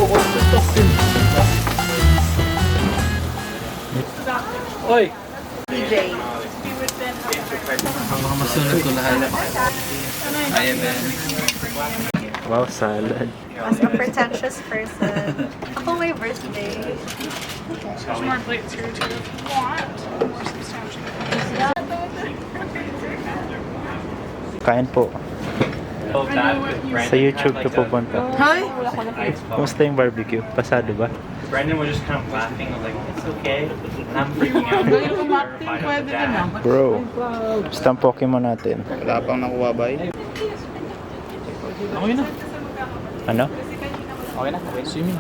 Oy! DJ. Ang mga masunod ko lahat. Ayan, man. Wow, salad. As a pretentious person. Ako may birthday. There's more plates here too if you want. More substantial. Kain po. Sa YouTube ko pupunta. Hi! Kumusta yung barbecue? Pasado ba? Brandon was just kind of laughing. I was like, it's okay. And I'm freaking out. Pwede ka na. Bro, basta ang Pokemon natin. Wala pang nakuha ba eh? Okay na. Ano? Okay na. Swimming.